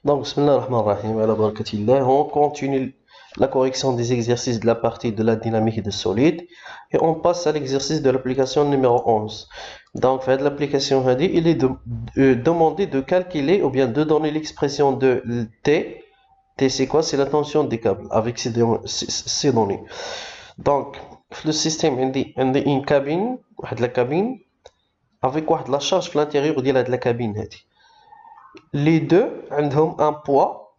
Donc, bismillah ar-Rahman ar-Rahim, ala barakatillah. On continue la correction des exercices de la partie de la dynamique des solides et on passe à l'exercice de l'application numéro 11. Donc, l'application, il est demandé de calculer ou bien de donner l'expression de T. T, c'est quoi? C'est la tension des câbles avec ces données. Donc, le système, il y a une cabine, la cabine, avec la charge à l'intérieur de la cabine. Les deux ont un poids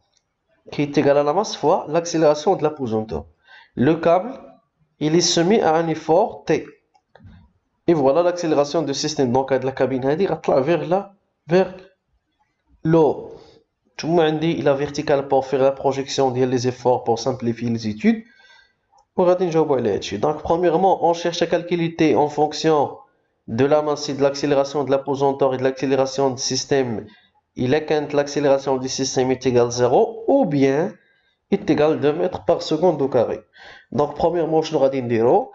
qui est égal à la masse fois l'accélération de la pesanteur. Le câble, il est soumis à un effort T. Et voilà l'accélération du système. Donc, de la cabine, vers l'eau. Tout le monde dit la verticale pour faire la projection des efforts pour simplifier les études. Donc, premièrement, on cherche à calculer T en fonction de la masse et de l'accélération de la pesanteur et de l'accélération du système. Il est quand l'accélération du système est égale à 0 ou bien est égal à 2 mètres par seconde au carré. Donc, premièrement, je vais dire,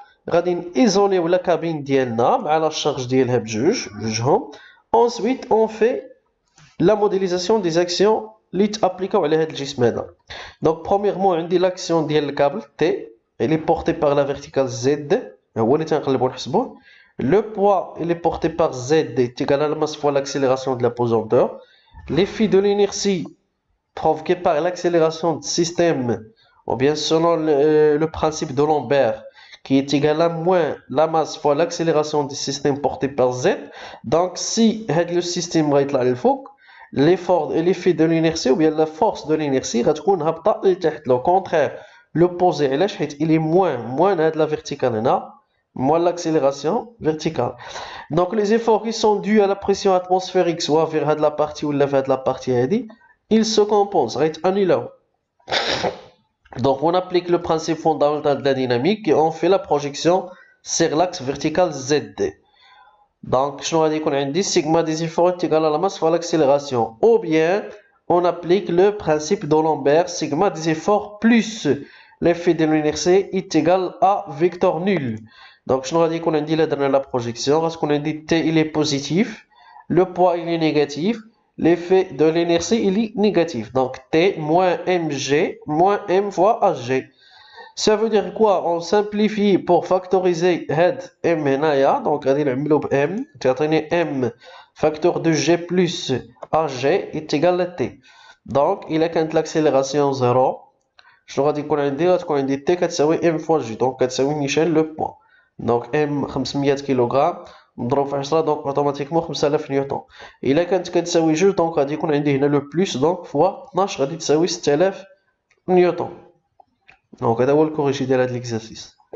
isoler la cabine à la charge ديالها بجوجهم. Ensuite, on fait la modélisation des actions qui appliquées à هذا الجسم هذا. Donc, premièrement, on dit l'action du câble T, elle est portée par la verticale Z. Le poids, il est porté par Z, est égal à la masse fois l'accélération de la pesanteur. L'effet de l'inertie provoqué par l'accélération du système, ou bien selon le principe de Lambert, qui est égal à moins la masse fois l'accélération du système porté par Z. Donc, si le système va être là, l'effort et l'effet de l'inertie, ou bien la force de l'inertie, le contraire, l'opposé, il est moins de la verticale, moins l'accélération verticale. Donc, les efforts qui sont dus à la pression atmosphérique, soit vers la partie ou vers la partie, ils se compensent, annulent. Donc, on applique le principe fondamental de la dynamique et on fait la projection sur l'axe vertical ZD. Donc, je vais dire sigma des efforts est égal à la masse fois l'accélération. Ou bien, on applique le principe de Lambert, sigma des efforts plus l'effet de l'inertie est égal à vecteur nul. Donc, je vais dire la projection, parce qu'on a dit T il est positif, le poids il est négatif, l'effet de l'inertie il est négatif. Donc, T moins mg moins m fois hg. Ça veut dire quoi? On simplifie pour factoriser head m هنايا. Donc, on va dire m, m facteur de g plus hg est égal à t. Donc, il a quand l'accélération 0. Je vais dire qu'on a dit t كتساوي m fois g. Donc, كتساوي نيشان le poids. Donc, m 500 kg مضروب في 10 donc automatiquement 5000 نيوتن. إلا كانت كتساوي جوج donc غادي يكون عندي هنا لو بلس donc فوا 12 غادي تساوي 6000 نيوتن. Donc هذا هو الكوريجي ديال هذا l'exercice.